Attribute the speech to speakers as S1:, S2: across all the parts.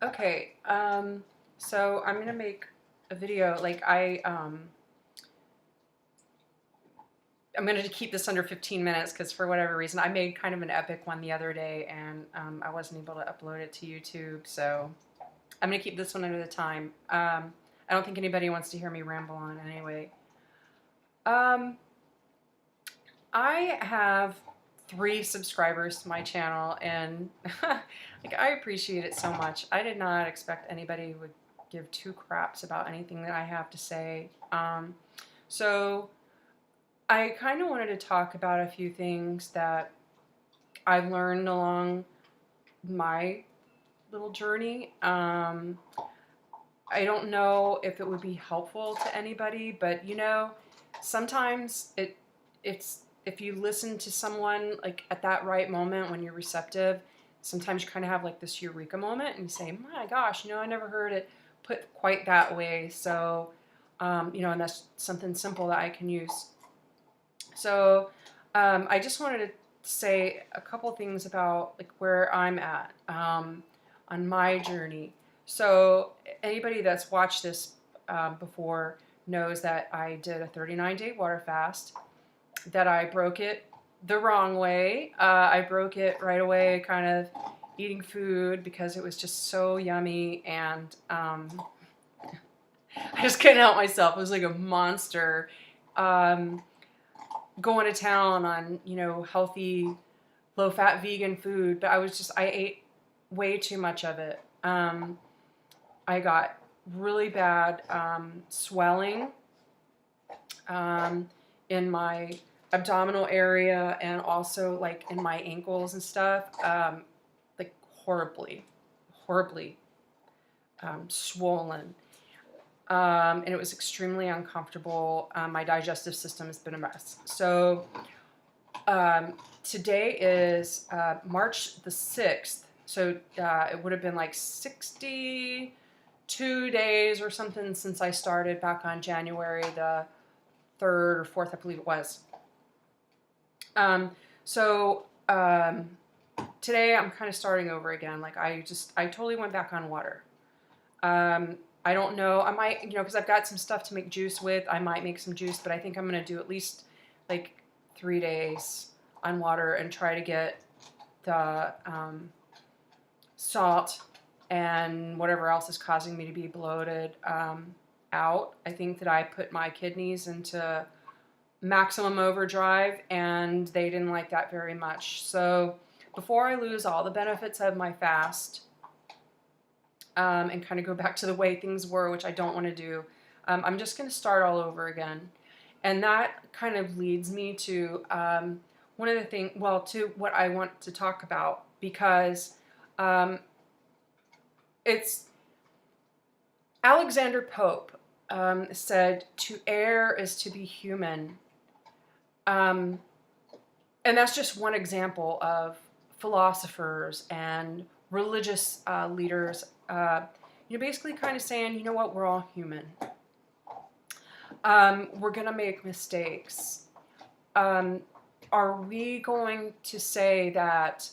S1: Okay, so I'm gonna make a video. I'm gonna keep this under 15 minutes because for whatever reason I made kind of an epic one the other day and I wasn't able to upload it to YouTube. So I'm gonna keep this one under the time. I don't think anybody wants to hear me ramble on anyway. Um, I have 3 subscribers to my channel, and like I appreciate it so much. I did not expect anybody would give 2 craps about anything that I have to say. So I kind of wanted to talk about a few things that I've learned along my little journey. I don't know if it would be helpful to anybody, but sometimes it's if you listen to someone like at that right moment when you're receptive, sometimes you kind of have like this eureka moment and you say, my gosh, I never heard it put quite that way. So, and that's something simple that I can use. So, I just wanted to say a couple things about like where I'm at on my journey. So anybody that's watched this before knows that I did a 39-day water fast, that I broke it the wrong way. I broke it right away, kind of eating food because it was just so yummy, and I just couldn't help myself. It was like a monster. Going to town on, healthy, low-fat vegan food, but I ate way too much of it. I got really bad swelling in my abdominal area and also like in my ankles and stuff, like horribly swollen. And it was extremely uncomfortable. My digestive system has been a mess. So today is March the 6th. So it would have been like 62 days or something since I started back on January the 3rd or 4th, I believe it was. So today I'm kind of starting over again. Like I totally went back on water. I don't know. I might, because I've got some stuff to make juice with. I might make some juice, but I think I'm going to do at least like 3 days on water and try to get the salt and whatever else is causing me to be bloated out. I think that I put my kidneys into maximum overdrive, and they didn't like that very much. So before I lose all the benefits of my fast, and kind of go back to the way things were, which I don't want to do, I'm just going to start all over again. And that kind of leads me to one of the things, well, to what I want to talk about, because it's Alexander Pope said, to err is to be human. And that's just one example of philosophers and religious leaders, basically kind of saying, you know what, we're all human. We're going to make mistakes. Are we going to say that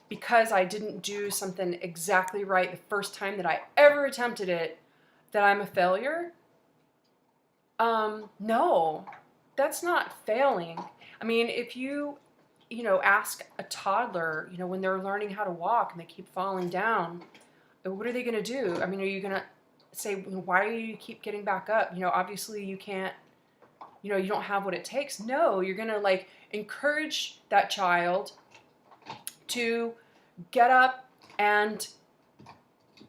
S1: because I didn't do something exactly right the first time that I ever attempted it, that I'm a failure? No, that's not failing. I mean, if you ask a toddler, when they're learning how to walk and they keep falling down, what are they going to do? I mean, are you going to say, why do you keep getting back up? Obviously you can't, you don't have what it takes. No, you're going to like encourage that child to get up and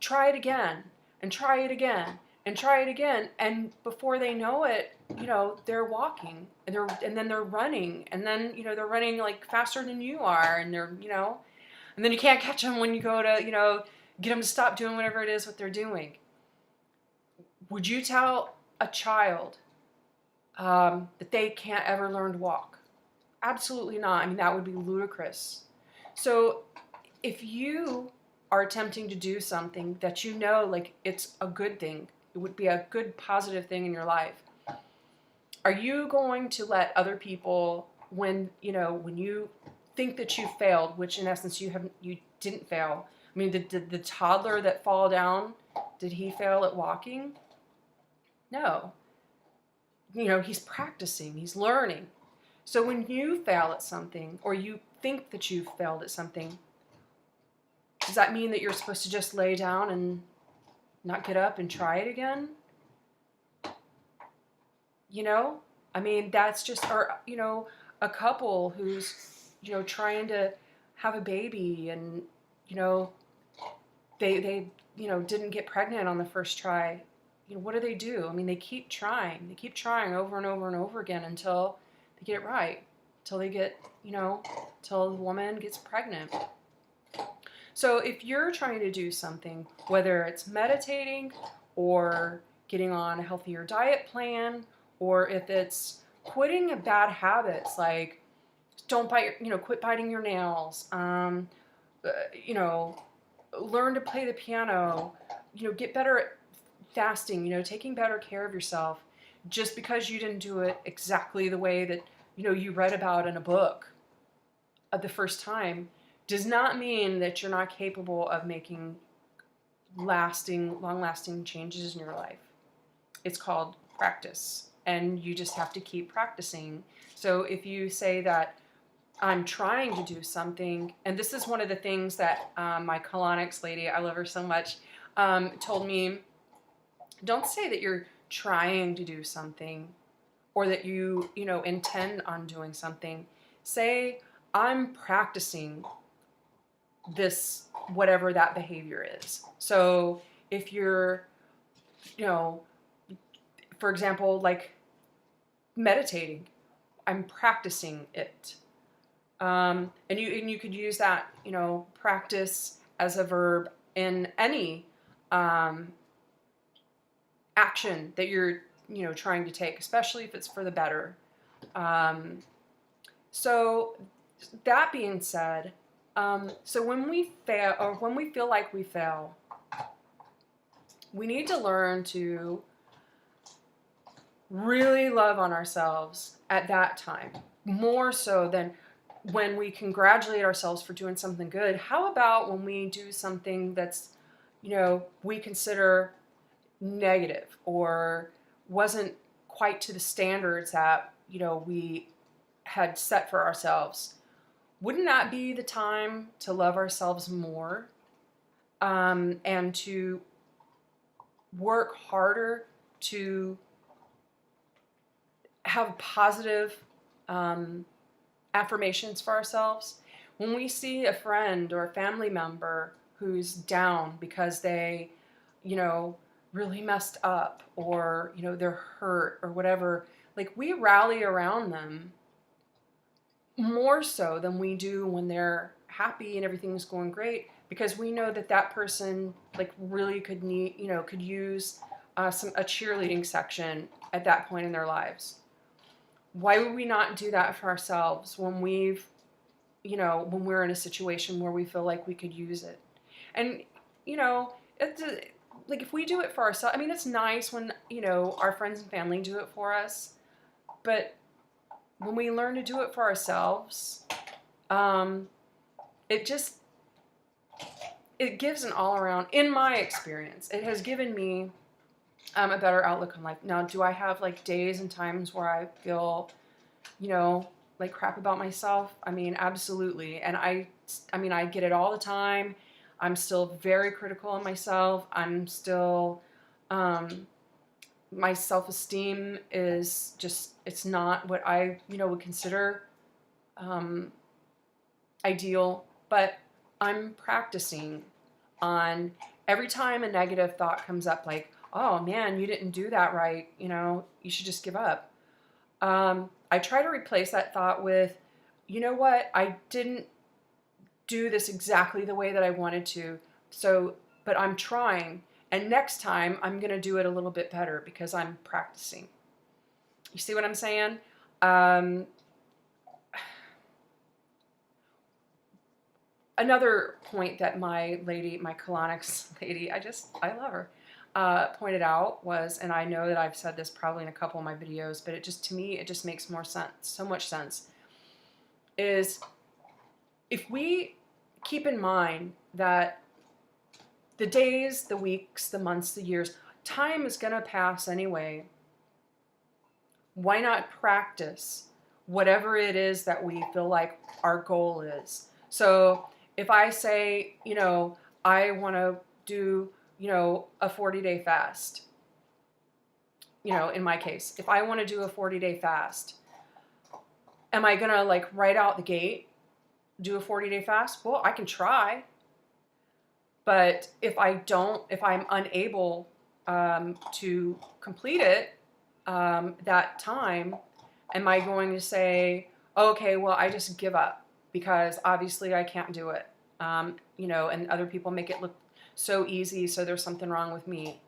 S1: try it again and try it again and try it again. And before they know it, they're walking and then they're running, and then, they're running like faster than you are, and they're, and then you can't catch them when you go to, get them to stop doing whatever it is what they're doing. Would you tell a child that they can't ever learn to walk? Absolutely not. I mean, that would be ludicrous. So if you are attempting to do something that like it's a good thing, it would be a good positive thing in your life, are you going to let other people, when you think that you failed, which in essence you didn't fail, I mean, did the toddler that fall down, did he fail at walking? No. You know, he's practicing, he's learning. So when you fail at something, or you think that you've failed at something, does that mean that you're supposed to just lay down and not get up and try it again? You know? I mean, that's just, or, you know, a couple who's, you know, trying to have a baby and, you know, they you know, didn't get pregnant on the first try. You know, what do? I mean, they keep trying. They keep trying over and over and over again until they get it right. Until they get, you know, till the woman gets pregnant. So if you're trying to do something, whether it's meditating or getting on a healthier diet plan, or if it's quitting bad habits like don't bite, you know, quit biting your nails, you know, learn to play the piano, you know, get better at fasting, you know, taking better care of yourself. Just because you didn't do it exactly the way that, you know, you read about in a book at the first time does not mean that you're not capable of making long-lasting changes in your life. It's called practice, and you just have to keep practicing. So if you say that I'm trying to do something, and this is one of the things that my colonics lady, I love her so much, told me, don't say that you're trying to do something or that you know, intend on doing something. Say, I'm practicing this, whatever that behavior is. So if you're, you know, for example, like meditating, I'm practicing it. And you could use that, you know, practice as a verb in any action that you're, you know, trying to take, especially if it's for the better. So that being said, so when we fail, or when we feel like we fail, we need to learn to really love on ourselves at that time, more so than when we congratulate ourselves for doing something good. How about when we do something that's, you know, we consider negative or wasn't quite to the standards that, you know, we had set for ourselves? Wouldn't that be the time to love ourselves more, and to work harder to have positive affirmations for ourselves? When we see a friend or a family member who's down because they, you know, really messed up, or, you know, they're hurt or whatever, like, we rally around them more so than we do when they're happy and everything's going great, because we know that that person, like, really could need, you know, could use a cheerleading section at that point in their lives. Why would we not do that for ourselves when we've, you know, when we're in a situation where we feel like we could use it? And, you know, it's like, if we do it for ourselves, I mean, it's nice when, you know, our friends and family do it for us, but when we learn to do it for ourselves, it just, it gives an all around, in my experience, it has given me a better outlook on life. Now, do I have like days and times where I feel, you know, like crap about myself? I mean, absolutely. And I mean, I get it all the time. I'm still very critical of myself. I'm still, my self-esteem is just, it's not what I, you know, would consider ideal. But I'm practicing on every time a negative thought comes up, like, oh man, you didn't do that right, you know, you should just give up. I try to replace that thought with, you know what, I didn't do this exactly the way that I wanted to, so, but I'm trying, and next time I'm going to do it a little bit better because I'm practicing. You see what I'm saying? Another point that my lady, my colonics lady, I love her, pointed out was, and I know that I've said this probably in a couple of my videos, but it just, to me, it just makes more sense, so much sense, is if we keep in mind that The days, the weeks, the months, the years, time is going to pass anyway. Why not practice whatever it is that we feel like our goal is? So if I say, I want to do, a 40-day fast, in my case, if I want to do a 40-day fast, am I going to like right out the gate do a 40-day fast? Well, I can try. But if I'm unable to complete it that time, am I going to say, okay, well, I just give up because obviously I can't do it, and other people make it look so easy, so there's something wrong with me.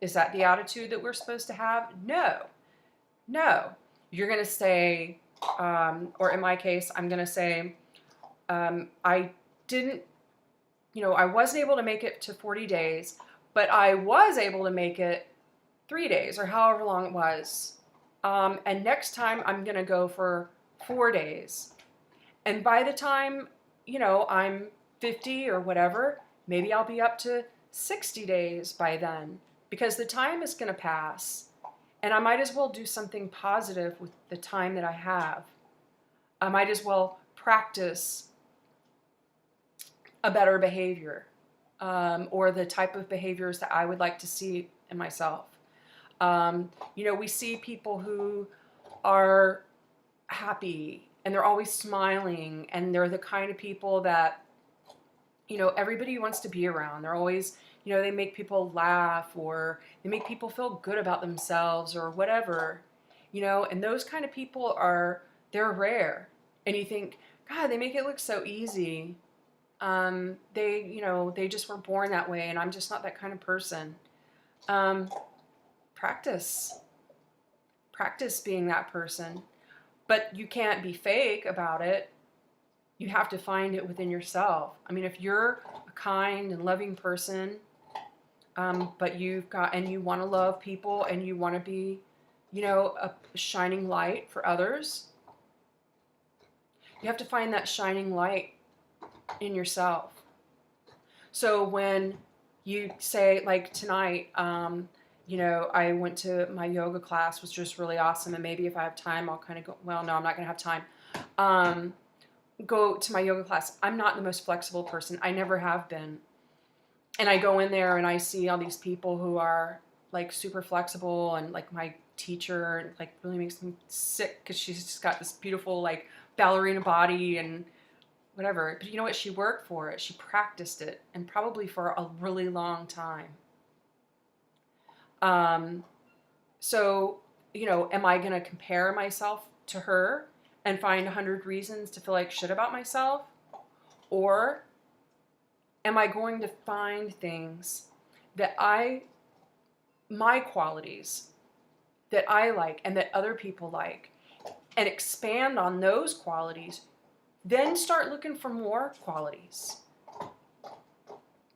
S1: Is that the attitude that we're supposed to have? No. You're going to say, or in my case, I'm going to say, I didn't, I wasn't able to make it to 40 days, but I was able to make it 3 days or however long it was. And next time I'm going to go for 4 days. And by the time, I'm 50 or whatever, maybe I'll be up to 60 days by then, because the time is going to pass. And I might as well do something positive with the time that I have. I might as well practice a better behavior, or the type of behaviors that I would like to see in myself. We see people who are happy and they're always smiling, and they're the kind of people that, everybody wants to be around. They're always, they make people laugh, or they make people feel good about themselves or whatever, and those kind of people they're rare. And you think, God, they make it look so easy. They just were born that way, and I'm just not that kind of person. Practice being that person, but you can't be fake about it. You have to find it within yourself. I mean, if you're a kind and loving person, but you want to love people and you want to be, a shining light for others, you have to find that shining light in yourself. So when you say, like tonight, I went to my yoga class, which was really awesome, and maybe if I have time, I'll kind of go, well, no, I'm not going to have time, go to my yoga class. I'm not the most flexible person. I never have been. And I go in there and I see all these people who are like super flexible, and like my teacher like really makes me sick because she's just got this beautiful like ballerina body and whatever. But you know what? She worked for it. She practiced it, and probably for a really long time. So, am I going to compare myself to her and find 100 reasons to feel like shit about myself? Or am I going to find things that my qualities that I like and that other people like, and expand on those qualities, then start looking for more qualities,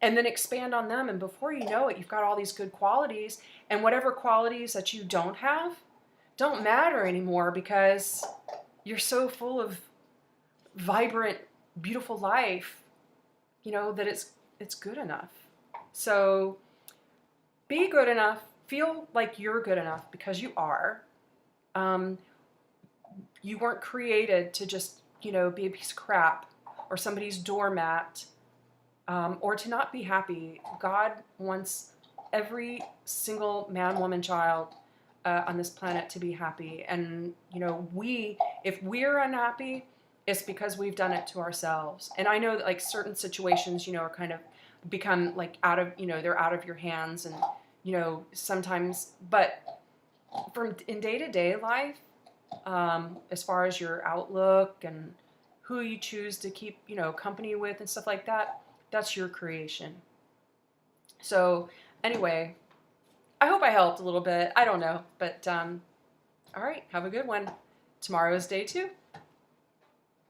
S1: and then expand on them, and before you know it, you've got all these good qualities, and whatever qualities that you don't have don't matter anymore, because you're so full of vibrant, beautiful life, that it's good enough. So be good enough, feel like you're good enough, because you are. You weren't created to just, be a piece of crap or somebody's doormat, or to not be happy. God wants every single man, woman, child on this planet to be happy. And, if we're unhappy, it's because we've done it to ourselves. And I know that like certain situations, are kind of become like out of, they're out of your hands, and, sometimes, but in day-to-day life, as far as your outlook and who you choose to keep, company with and stuff like that, that's your creation. So anyway, I hope I helped a little bit. I don't know, but all right, have a good one. Tomorrow is day 2.